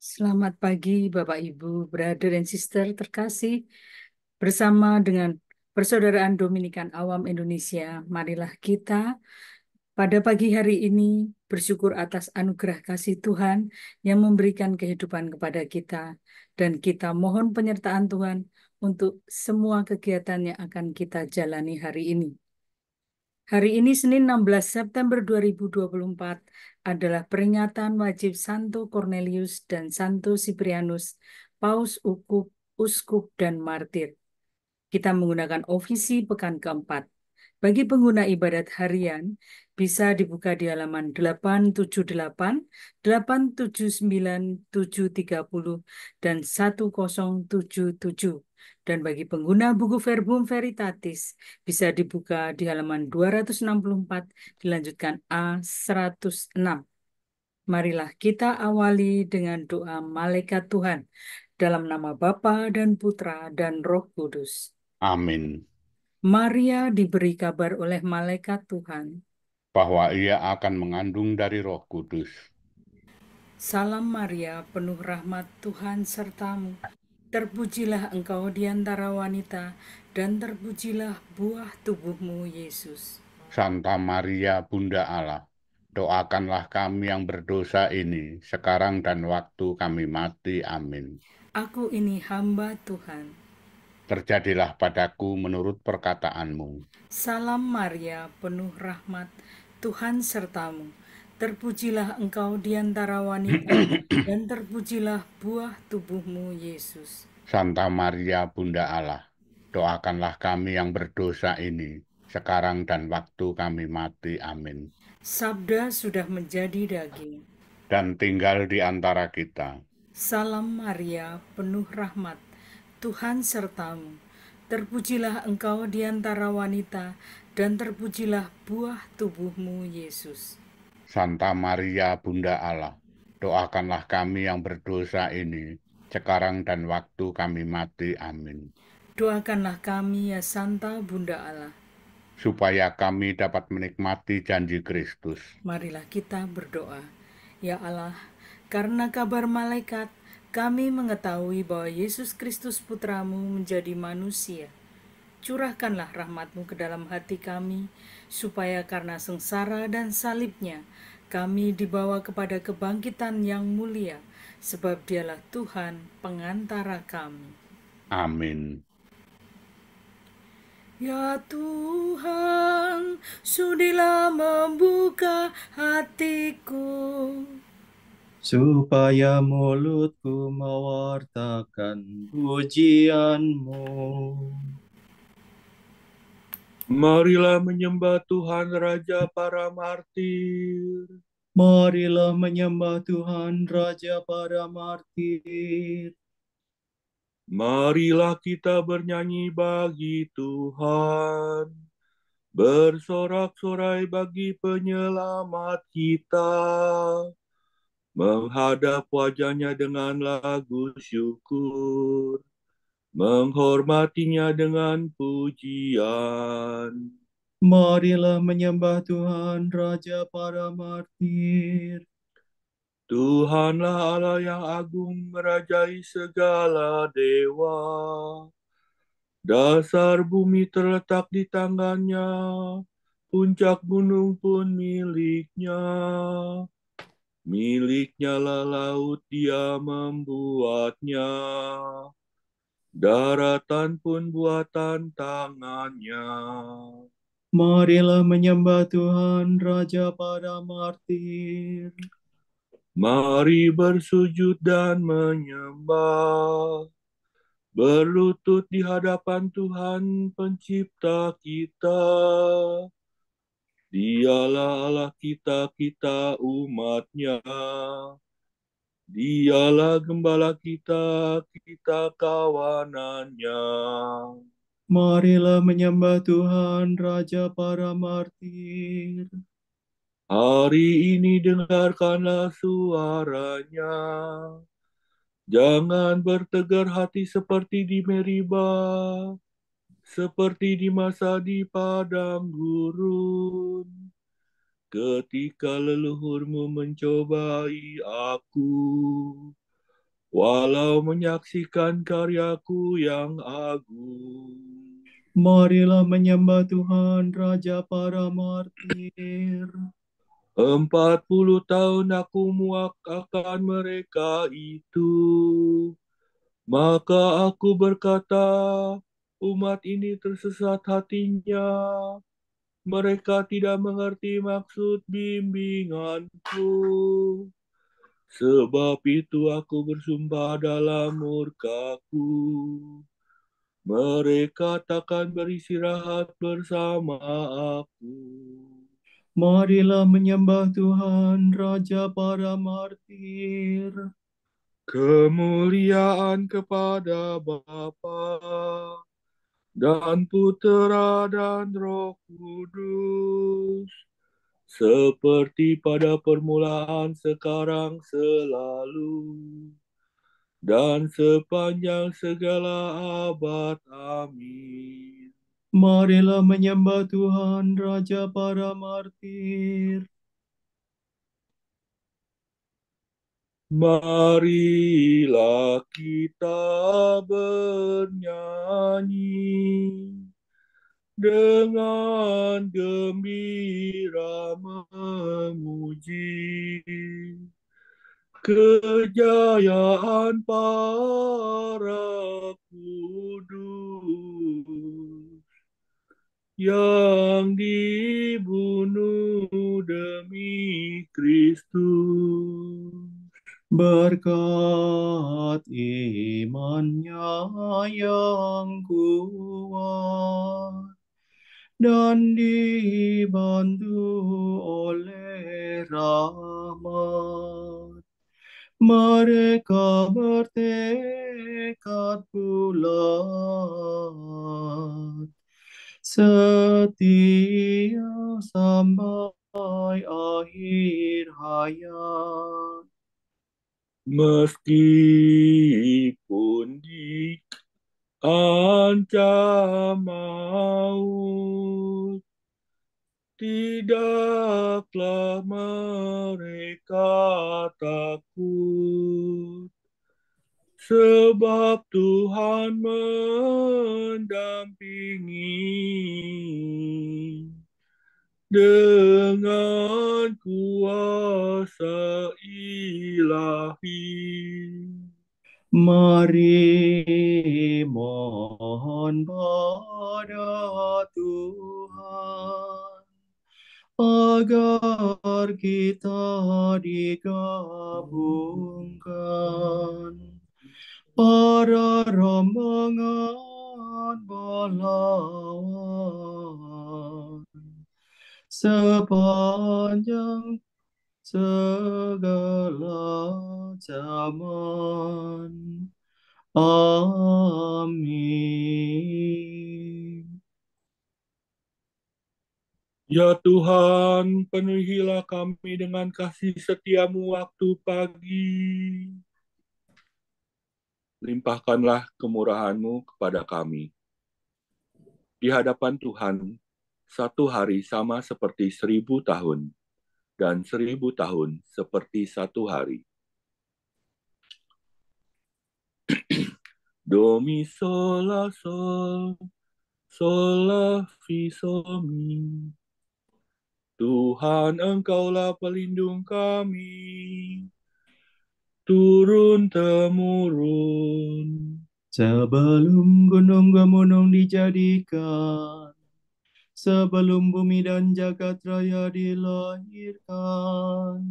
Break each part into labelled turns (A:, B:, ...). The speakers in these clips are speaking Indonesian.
A: Selamat pagi, Bapak, Ibu, brother dan sister terkasih. Bersama dengan Persaudaraan Dominikan Awam Indonesia, marilah kita pada pagi hari ini bersyukur atas anugerah kasih Tuhan yang memberikan kehidupan kepada kita. Dan kita mohon penyertaan Tuhan untuk semua kegiatan yang akan kita jalani hari ini. Hari ini Senin 16 September 2024 adalah peringatan wajib Santo Cornelius dan Santo Siprianus, Paus Uskup dan Martir. Kita menggunakan ofisi pekan keempat. Bagi pengguna ibadat harian, bisa dibuka di halaman 878, 879, 730, dan 1077. Dan bagi pengguna buku Verbum Veritatis, bisa dibuka di halaman 264, dilanjutkan A106. Marilah kita awali dengan doa malaikat Tuhan, dalam nama Bapa dan Putra dan Roh Kudus.
B: Amin.
A: Maria diberi kabar oleh malaikat Tuhan.
B: Bahwa ia akan mengandung dari Roh Kudus.
A: Salam Maria, penuh rahmat Tuhan sertamu. Terpujilah engkau di antara wanita, dan terpujilah buah tubuhmu, Yesus.
B: Santa Maria, Bunda Allah, doakanlah kami yang berdosa ini, sekarang dan waktu kami mati. Amin.
A: Aku ini hamba Tuhan.
B: Terjadilah padaku menurut perkataanmu.
A: Salam Maria, penuh rahmat Tuhan sertamu. Terpujilah engkau di antara wanita, dan terpujilah buah tubuhmu, Yesus.
B: Santa Maria, Bunda Allah, doakanlah kami yang berdosa ini, sekarang dan waktu kami mati. Amin.
A: Sabda sudah menjadi daging.
B: Dan tinggal di antara kita.
A: Salam Maria, penuh rahmat, Tuhan sertamu. Terpujilah engkau di antara wanita, dan terpujilah buah tubuhmu, Yesus.
B: Santa Maria, Bunda Allah, doakanlah kami yang berdosa ini, sekarang dan waktu kami mati. Amin.
A: Doakanlah kami, ya Santa Bunda Allah.
B: Supaya kami dapat menikmati janji Kristus.
A: Marilah kita berdoa. Ya Allah, karena kabar malaikat, kami mengetahui bahwa Yesus Kristus Putramu menjadi manusia. Curahkanlah rahmat-Mu ke dalam hati kami, supaya karena sengsara dan salibnya, kami dibawa kepada kebangkitan yang mulia, sebab Dialah Tuhan pengantara kami.
B: Amin.
A: Ya Tuhan, sudilah membuka hatiku,
C: supaya mulutku mewartakan pujian-Mu.
D: Marilah menyembah Tuhan Raja para martir.
C: Marilah menyembah Tuhan Raja para martir.
D: Marilah kita bernyanyi bagi Tuhan, bersorak-sorai bagi penyelamat kita, menghadap wajahnya dengan lagu syukur, menghormatinya dengan pujian.
C: Marilah menyembah Tuhan Raja para martir.
D: Tuhanlah Allah yang agung merajai segala dewa. Dasar bumi terletak di tangannya, puncak gunung pun miliknya. Miliknya lah laut, dia membuatnya. Daratan pun buatan tangannya.
C: Marilah menyembah Tuhan Raja para martir.
D: Mari bersujud dan menyembah, berlutut di hadapan Tuhan pencipta kita. Dialah Allah kita, kita umatnya. Dialah gembala kita, kita kawanannya.
C: Marilah menyembah Tuhan Raja para martir.
D: Hari ini dengarkanlah suaranya. Jangan bertegar hati seperti di Meribah, seperti di masa di padang gurun, ketika leluhurmu mencobai aku. walau menyaksikan karyaku yang agung.
C: Marilah menyembah Tuhan, Raja para martir.
D: 40 tahun aku muak akan mereka itu. Maka aku berkata, umat ini tersesat hatinya. Mereka tidak mengerti maksud bimbinganku. Sebab itu aku bersumpah dalam murkaku. Mereka takkan beristirahat bersama aku.
C: Marilah menyembah Tuhan, Raja para martir.
D: Kemuliaan kepada Bapa dan Putera dan Roh Kudus, seperti pada permulaan, sekarang, selalu, dan sepanjang segala abad. Amin.
C: Marilah menyembah Tuhan, Raja para martir.
D: Marilah kita bernyanyi dengan gembira memuji kejayaan para kudus yang dibunuh demi Kristus.
C: Berkat imannya yang kuat dan dibantu oleh rahmat, mereka bertekad bulat setia sampai akhir hayat.
D: Meskipun diancam maut, tidaklah mereka takut, sebab Tuhan mendampingi dengan kuasa ilahi.
C: Mari mohon pada Tuhan agar kita digabungkan para rombongan pahlawan sepanjang segala zaman. Amin.
D: Ya Tuhan, penuhilah kami dengan kasih setiamu waktu pagi. Limpahkanlah kemurahan-Mu kepada kami. Di hadapan Tuhan, 1 hari sama seperti 1000 tahun, dan 1000 tahun seperti 1 hari. Domi sola sol, sola fi sol mi. Tuhan, Engkaulah pelindung kami, turun-temurun.
C: Sebelum gunung-gunung dijadikan, sebelum bumi dan jagat raya dilahirkan,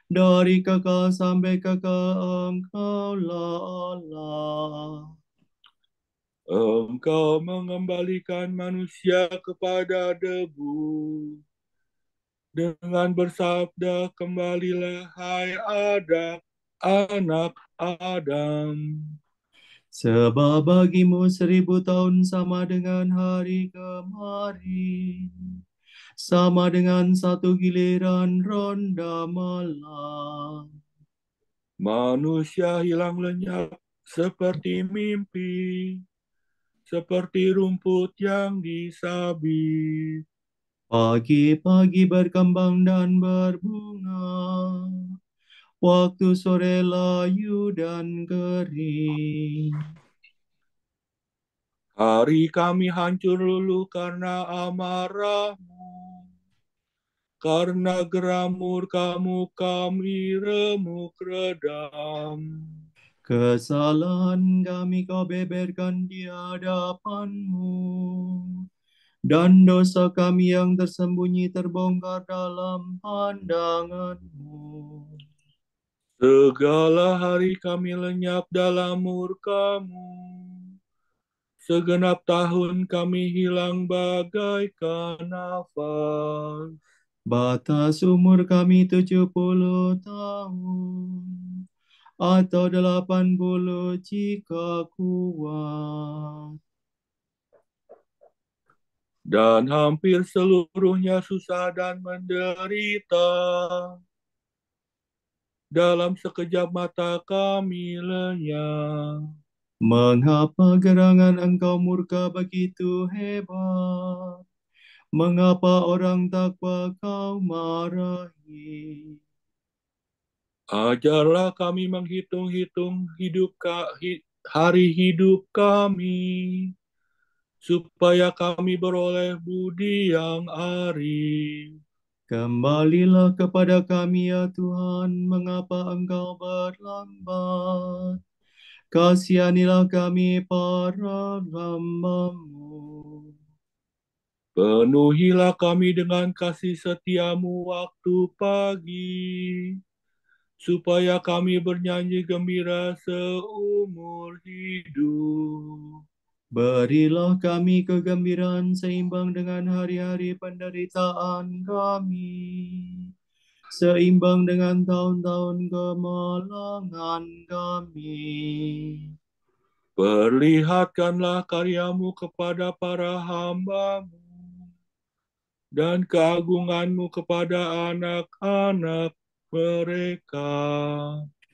C: dari kekal sampai kekal Engkaulah Allah.
D: Engkau mengembalikan manusia kepada debu. Dengan bersabda, kembalilah hai anak Adam.
C: Sebab bagimu 1000 tahun sama dengan hari kemarin, sama dengan satu giliran ronda malam.
D: Manusia hilang lenyap seperti mimpi, seperti rumput yang disabit.
C: Pagi-pagi berkembang dan berbunga, waktu sore layu dan kering.
D: Hari kami hancur luluh karena amarah-Mu. Karena geram murka-Mu kami remuk redam.
C: Kesalahan kami Kau beberkan di hadapan-Mu, dan dosa kami yang tersembunyi terbongkar dalam pandangan-Mu.
D: Segala hari kami lenyap dalam murka-Mu. Segenap tahun kami hilang bagaikan nafas.
C: Batas umur kami 70 tahun, atau 80 jika kuat.
D: Dan hampir seluruhnya susah dan menderita. Dalam sekejap mata kami lenyap.
C: Mengapa gerangan Engkau murka begitu hebat? Mengapa orang takwa Kau marahi?
D: Ajarlah kami menghitung-hitung hari hidup kami, supaya kami beroleh budi yang arif.
C: Kembalilah kepada kami ya Tuhan, mengapa Engkau berlambat? Kasihanilah kami para hamba-Mu.
D: Penuhilah kami dengan kasih setia-Mu waktu pagi, supaya kami bernyanyi gembira seumur hidup.
C: Berilah kami kegembiraan seimbang dengan hari-hari penderitaan kami, seimbang dengan tahun-tahun kemalangan kami.
D: Perlihatkanlah karya-Mu kepada para hamba-Mu, dan keagungan-Mu kepada anak-anak mereka.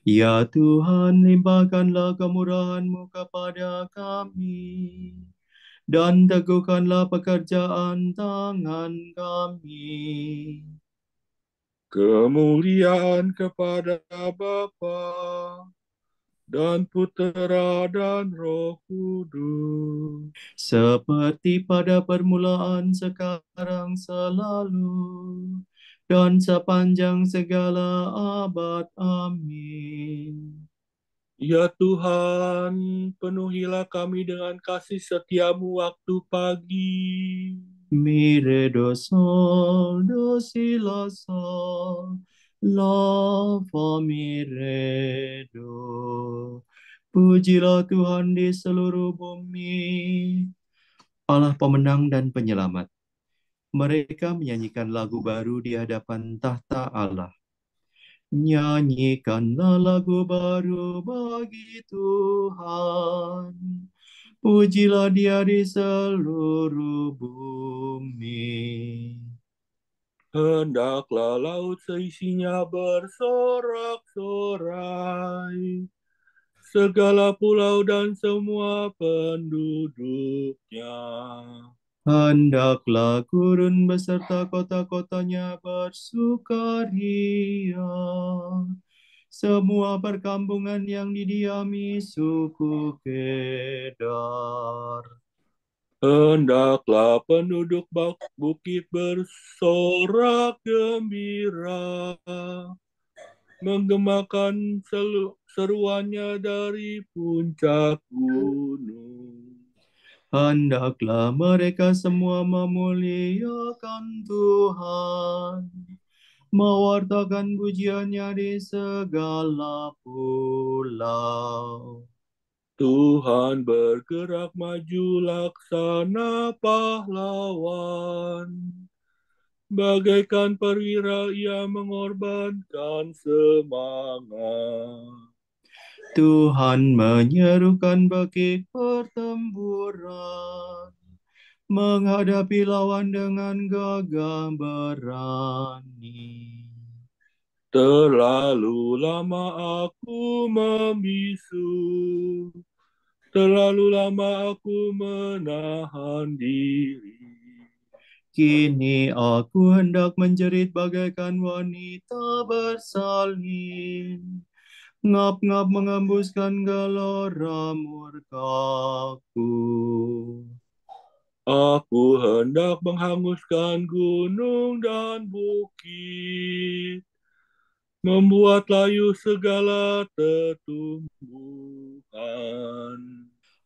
C: Ya Tuhan, limpahkanlah kemurahan-Mu kepada kami, dan teguhkanlah pekerjaan tangan kami.
D: Kemuliaan kepada Bapa dan Putera dan Roh Kudus.
C: Seperti pada permulaan, sekarang, selalu, dan sepanjang segala abad. Amin.
D: Ya Tuhan, penuhilah kami dengan kasih setia-Mu waktu pagi.
C: Mire do sol, do si la sol, la fa mi re do. Pujilah Tuhan di seluruh bumi, Allah pemenang dan penyelamat. Mereka menyanyikan lagu baru di hadapan tahta Allah. Nyanyikanlah lagu baru bagi Tuhan. Pujilah Dia di seluruh bumi.
D: Hendaklah laut seisinya bersorak-sorai, segala pulau dan semua penduduknya.
C: Hendaklah gurun beserta kota-kotanya bersukaria, semua perkampungan yang didiami suku Kedar.
D: Hendaklah penduduk bukit bersorak gembira, menggemakan seruannya dari puncak gunung.
C: Hendaklah mereka semua memuliakan Tuhan, mewartakan pujiannya di segala pulau.
D: Tuhan bergerak maju laksana pahlawan, bagaikan perwira Ia mengorbankan semangat.
C: Tuhan menyerukan bekik pertempuran, menghadapi lawan dengan gagah berani.
D: Terlalu lama aku membisu, terlalu lama aku menahan diri.
C: Kini aku hendak menjerit bagaikan wanita bersalin. Ngap-ngap mengembuskan gelora murkaku.
D: Aku hendak menghanguskan gunung dan bukit, membuat layu segala tumbuhan.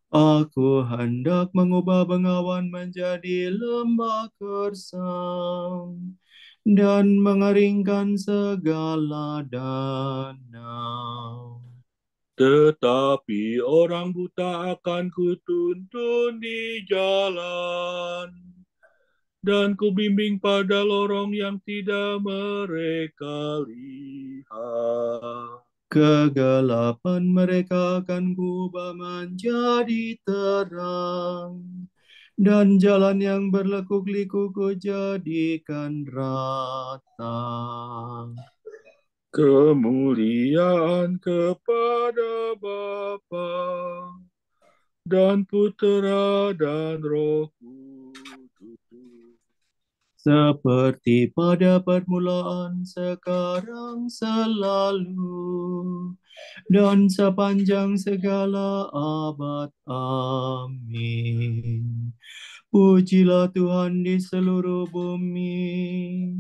C: Aku hendak mengubah bengawan menjadi lembah gersang dan mengeringkan segala danau.
D: Tetapi orang buta akan kutuntun di jalan, dan kubimbing pada lorong yang tidak mereka lihat.
C: Kegelapan mereka akan kubah menjadi terang, dan jalan yang berlekuk-liku kujadikan rata.
D: Kemuliaan kepada Bapa dan Putera dan Roh Kudus.
C: Seperti pada permulaan, sekarang, selalu, dan sepanjang segala abad. Amin. Pujilah Tuhan di seluruh bumi.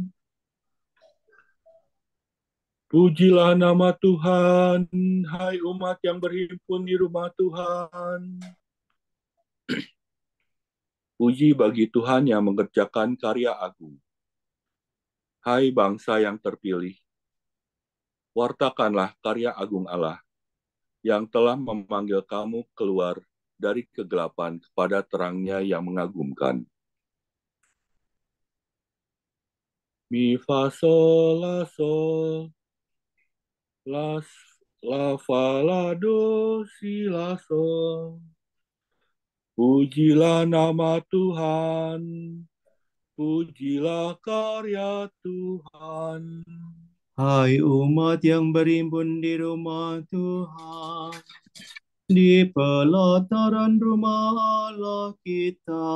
D: Pujilah nama Tuhan, hai umat yang berhimpun di rumah Tuhan. Puji bagi Tuhan yang mengerjakan karya agung. Hai bangsa yang terpilih, wartakanlah karya agung Allah yang telah memanggil kamu keluar dari kegelapan kepada terangnya yang mengagumkan. Mi, fa, sol, la, fa, la, do, si, la, sol. Pujilah nama Tuhan, pujilah karya Tuhan.
C: Hai umat yang berimpun di rumah Tuhan, di pelataran rumah Allah kita.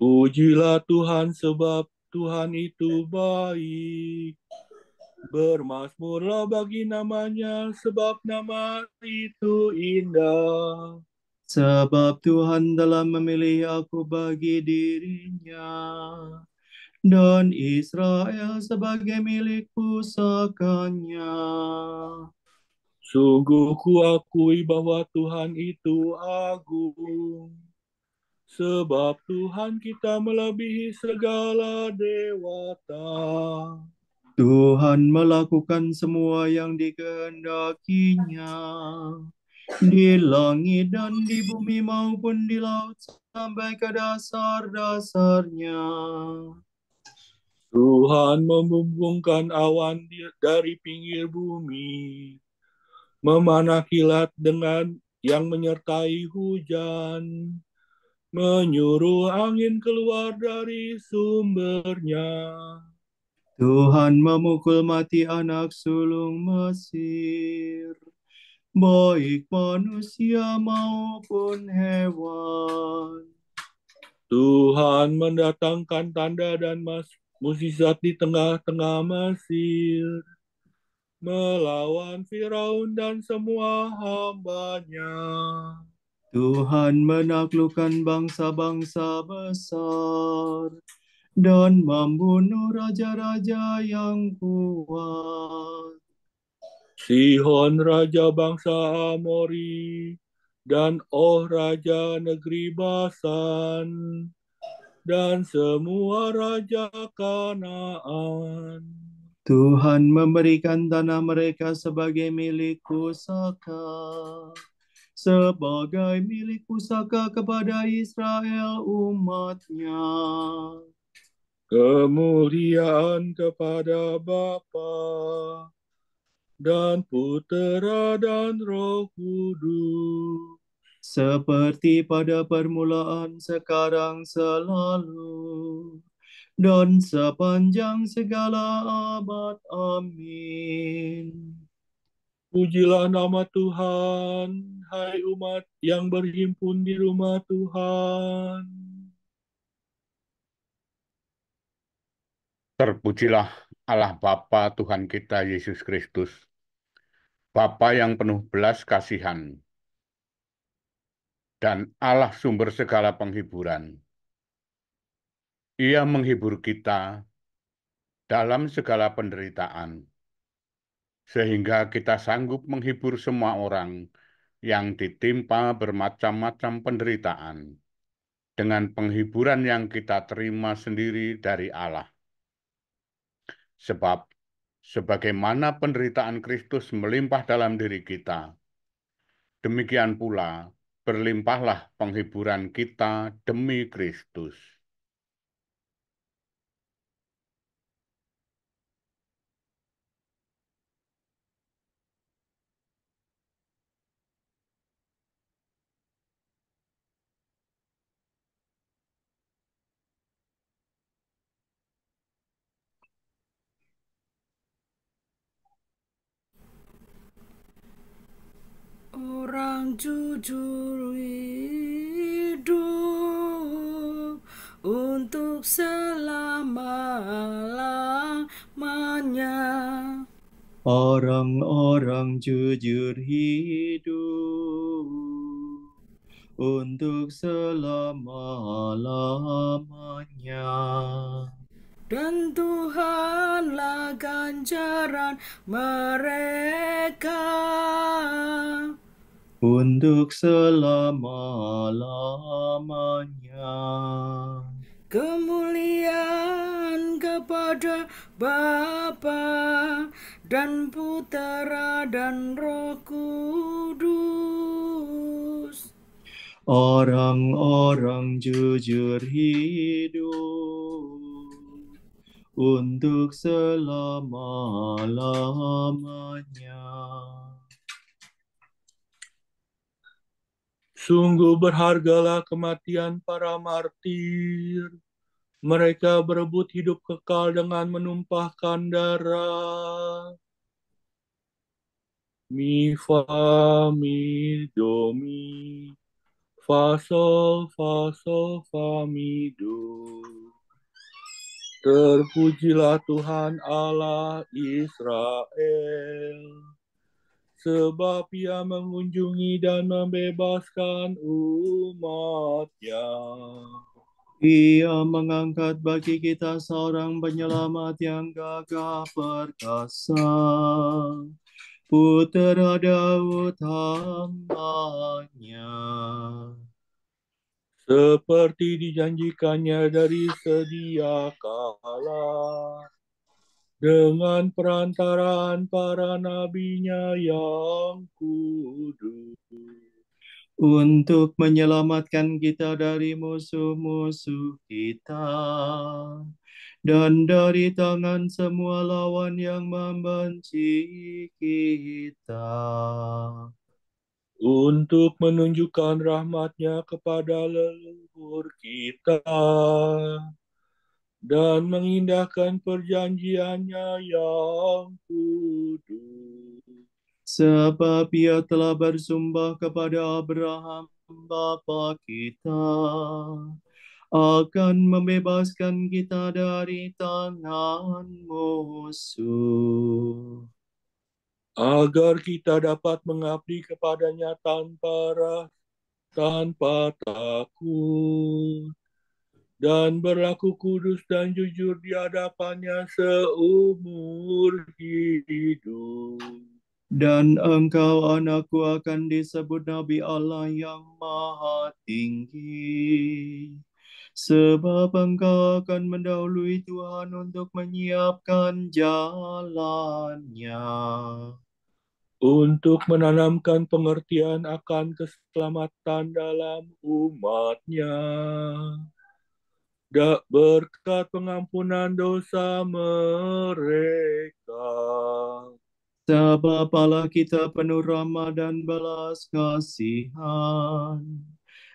D: Pujilah Tuhan sebab Tuhan itu baik. Bermazmurlah bagi namanya sebab nama itu indah.
C: Sebab Tuhan telah memilih aku bagi dirinya, dan Israel sebagai milik pusakanya.
D: Sungguh kuakui bahwa Tuhan itu agung. Sebab Tuhan kita melebihi segala dewata.
C: Tuhan melakukan semua yang dikehendakinya, di langit dan di bumi maupun di laut sampai ke dasar-dasarnya.
D: Tuhan membumbungkan awan dari pinggir bumi, memanah kilat dengan yang menyertai hujan, menyuruh angin keluar dari sumbernya.
C: Tuhan memukul mati anak sulung Mesir, baik manusia maupun hewan.
D: Tuhan mendatangkan tanda dan mukjizat di tengah-tengah Mesir, melawan Firaun dan semua hambanya.
C: Tuhan menaklukkan bangsa-bangsa besar dan membunuh raja-raja yang kuat.
D: Sihon raja bangsa Amori, dan Og raja negeri Basan, dan semua raja Kanaan.
C: Tuhan memberikan tanah mereka sebagai milik pusaka, sebagai milik pusaka kepada Israel umatnya.
D: Kemuliaan kepada Bapa dan Putera dan Roh Kudus.
C: Seperti pada permulaan, sekarang, selalu, dan sepanjang segala abad. Amin.
D: Pujilah nama Tuhan, hai umat yang berhimpun di rumah Tuhan.
B: Terpujilah Allah Bapa Tuhan kita Yesus Kristus, Bapa yang penuh belas kasihan, dan Allah sumber segala penghiburan. Ia menghibur kita dalam segala penderitaan, sehingga kita sanggup menghibur semua orang yang ditimpa bermacam-macam penderitaan, dengan penghiburan yang kita terima sendiri dari Allah. Sebab, sebagaimana penderitaan Kristus melimpah dalam diri kita, demikian pula berlimpahlah penghiburan kita demi Kristus.
A: Orang jujur hidup untuk selama-lamanya.
C: Orang-orang jujur hidup untuk selama-lamanya.
A: Dan Tuhanlah ganjaran mereka
C: Untuk selama-lamanya.
A: kemuliaan kepada Bapa dan Putera dan Roh Kudus.
C: Orang-orang jujur hidup untuk selama-lamanya.
D: Sungguh berhargalah kematian para martir. Mereka berebut hidup kekal dengan menumpahkan darah. Mi fa mi do mi fa sol fa mi do. Terpujilah Tuhan Allah Israel, sebab Ia mengunjungi dan membebaskan umat-Nya.
C: Ia mengangkat bagi kita seorang penyelamat yang gagah perkasa, Putera Daud hamba-Nya.
D: Seperti dijanjikannya dari sedia kala, dengan perantaraan para nabinya yang kudus.
C: Untuk menyelamatkan kita dari musuh-musuh kita dan dari tangan semua lawan yang membenci kita.
D: Untuk menunjukkan rahmat-Nya kepada leluhur kita dan mengindahkan perjanjiannya yang kudus.
C: Sebab Ia telah bersumpah kepada Abraham bapa kita akan membebaskan kita dari tangan musuh,
D: Agar kita dapat mengabdi kepadanya tanpa takut dan berlaku kudus dan jujur di hadapannya seumur hidup.
C: dan engkau anakku akan disebut Nabi Allah yang Maha Tinggi. Sebab engkau akan mendahului Tuhan untuk menyiapkan jalannya,
D: Untuk menanamkan pengertian akan keselamatan dalam umat-Nya. Berkat pengampunan dosa mereka.
C: sebab Allah kita penuh rahmat dan belas kasihan.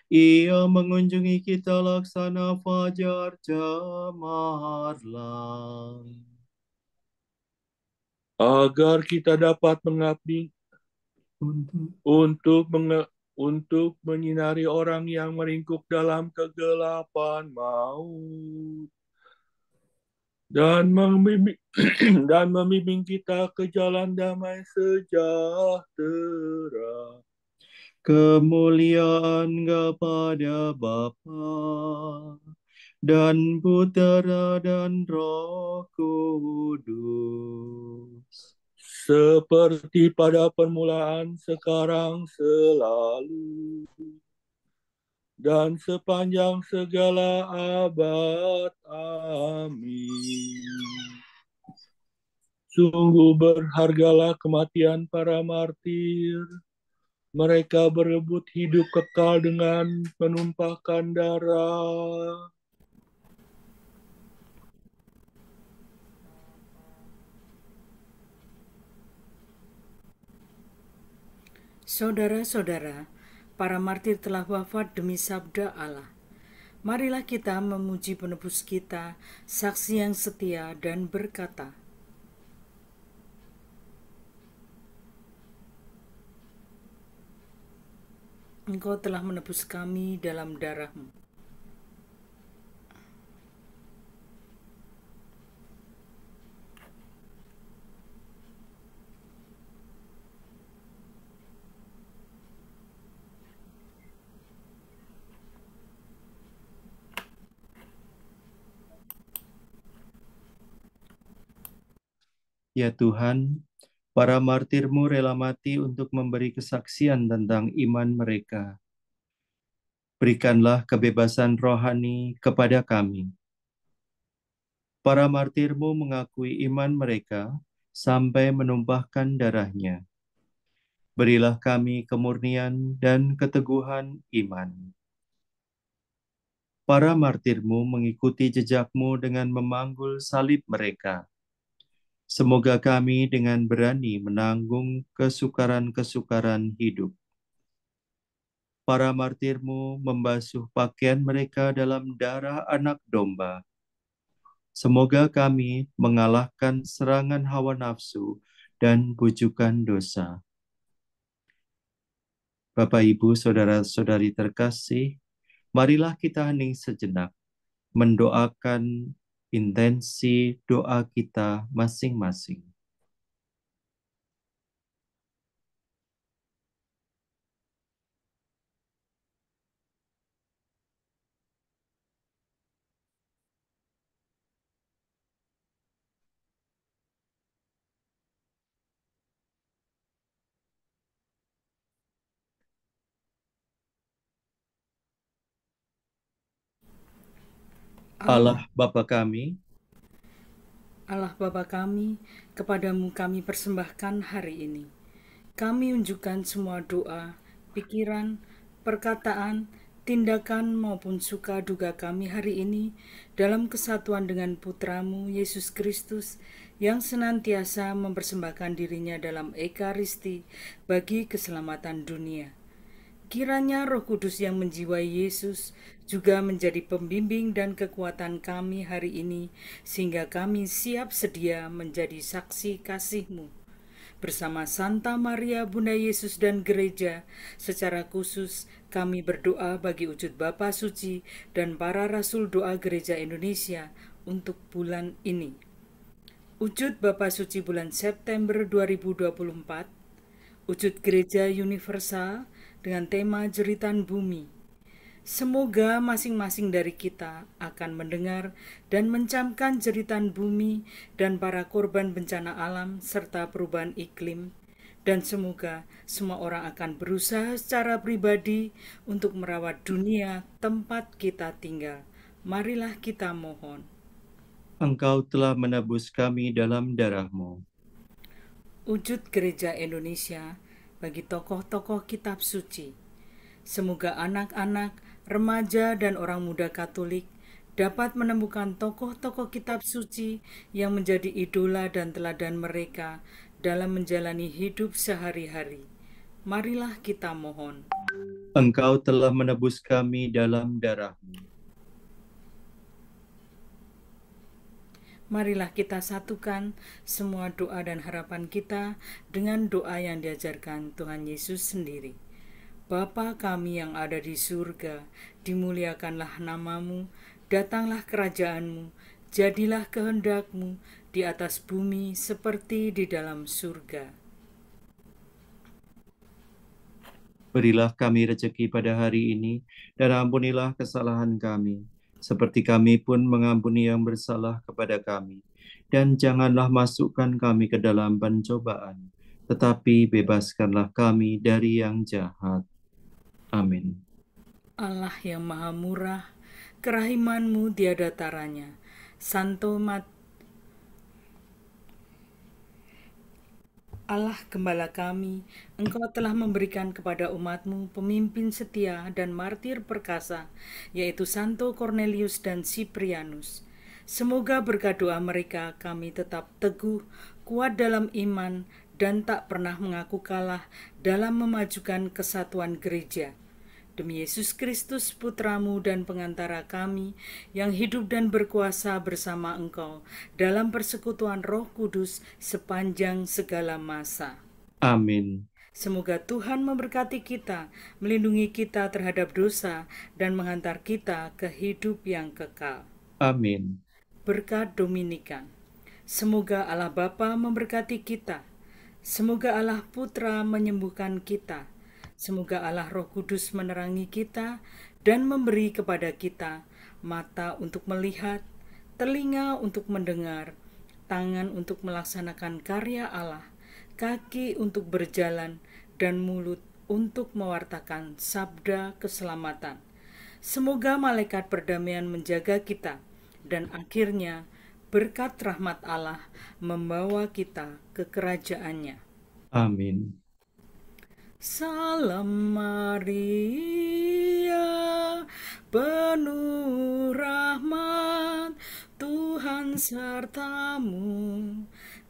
C: Ia mengunjungi kita laksana fajar cemerlang,
D: Agar kita dapat mengabdi
C: untuk
D: untuk menyinari orang yang meringkuk dalam kegelapan maut dan membimbing, dan membimbing kita ke jalan damai sejahtera.
C: Kemuliaan kepada Bapa dan Putera dan Roh Kudus.
D: Seperti pada permulaan, sekarang, selalu, dan sepanjang segala abad. Amin. Sungguh berhargalah kematian para martir. Mereka berebut hidup kekal dengan menumpahkan darah.
A: Saudara-saudara, para martir telah wafat demi sabda Allah. Marilah kita memuji penebus kita, saksi yang setia dan berkata, Engkau telah menebus kami dalam darah-Mu.
C: Ya Tuhan, para martir-Mu rela mati untuk memberi kesaksian tentang iman mereka. Berikanlah kebebasan rohani kepada kami. Para martir-Mu mengakui iman mereka sampai menumpahkan darahnya. Berilah kami kemurnian dan keteguhan iman. Para martir-Mu mengikuti jejak-Mu dengan memanggul salib mereka. Semoga kami dengan berani menanggung kesukaran-kesukaran hidup. Para martir-Mu membasuh pakaian mereka dalam darah anak domba. Semoga kami mengalahkan serangan hawa nafsu dan bujukan dosa. Bapak, Ibu, saudara-saudari terkasih, marilah kita hening sejenak, mendoakan intensi doa kita masing-masing. Allah Bapa kami,
A: Allah Bapa kami, kepadamu kami persembahkan hari ini. Kami unjukkan semua doa, pikiran, perkataan, tindakan maupun suka duka kami hari ini dalam kesatuan dengan Putramu Yesus Kristus yang senantiasa mempersembahkan dirinya dalam Ekaristi bagi keselamatan dunia. Kiranya Roh Kudus yang menjiwai Yesus juga menjadi pembimbing dan kekuatan kami hari ini, sehingga kami siap sedia menjadi saksi kasih-Mu. Bersama Santa Maria Bunda Yesus dan Gereja, secara khusus kami berdoa bagi wujud Bapa Suci dan para Rasul Doa Gereja Indonesia untuk bulan ini. Wujud Bapa Suci bulan September 2024, wujud Gereja Universal dengan tema Jeritan Bumi. Semoga masing-masing dari kita akan mendengar dan mencamkan jeritan bumi dan para korban bencana alam serta perubahan iklim. Dan semoga semua orang akan berusaha secara pribadi untuk merawat dunia tempat kita tinggal. Marilah kita mohon.
C: Engkau telah menebus kami dalam darah-Mu.
A: Wujud Gereja Indonesia bagi tokoh-tokoh kitab suci. Semoga anak-anak, remaja, dan orang muda Katolik dapat menemukan tokoh-tokoh kitab suci yang menjadi idola dan teladan mereka dalam menjalani hidup sehari-hari. Marilah kita mohon.
C: Engkau telah menebus kami dalam darah-Mu.
A: Marilah kita satukan semua doa dan harapan kita dengan doa yang diajarkan Tuhan Yesus sendiri. Bapa kami yang ada di surga, dimuliakanlah namamu, datanglah kerajaan-Mu, Jadilah kehendak-Mu di atas bumi seperti di dalam surga.
C: Berilah kami rezeki pada hari ini, dan ampunilah kesalahan kami, seperti kami pun mengampuni yang bersalah kepada kami. Dan janganlah masukkan kami ke dalam pencobaan, tetapi bebaskanlah kami dari yang jahat. Amin.
A: Allah yang maha murah, kerahiman-Mu tiada taranya. Santo Allah Gembala kami, Engkau telah memberikan kepada umat-Mu pemimpin setia dan martir perkasa, yaitu Santo Cornelius dan Siprianus. Semoga berkat doa mereka kami tetap teguh, kuat dalam iman, dan tak pernah mengaku kalah dalam memajukan kesatuan gereja. Demi Yesus Kristus, Putra-Mu dan pengantara kami, yang hidup dan berkuasa bersama Engkau dalam persekutuan Roh Kudus sepanjang segala masa.
C: Amin.
A: Semoga Tuhan memberkati kita, melindungi kita terhadap dosa, dan menghantar kita ke hidup yang kekal.
C: Amin.
A: Berkat Dominikan. Semoga Allah Bapa memberkati kita. Semoga Allah Putra menyembuhkan kita. Semoga Allah Roh Kudus menerangi kita dan memberi kepada kita mata untuk melihat, telinga untuk mendengar, tangan untuk melaksanakan karya Allah, kaki untuk berjalan, dan mulut untuk mewartakan sabda keselamatan. Semoga malaikat perdamaian menjaga kita, dan akhirnya berkat rahmat Allah membawa kita ke kerajaannya.
C: Amin.
A: Salam Maria, penuh rahmat, Tuhan sertamu.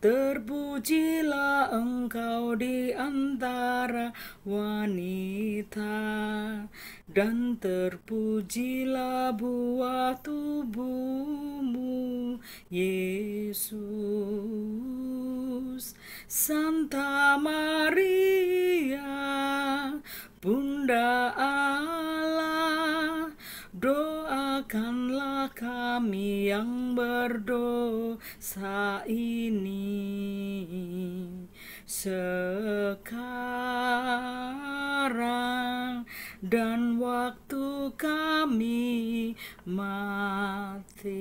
A: Terpujilah engkau di antara wanita, dan terpujilah buah tubuhmu, Yesus. Santa Maria, Bunda Allah, doakanlah kami yang berdosa ini sekarang dan waktu kami mati.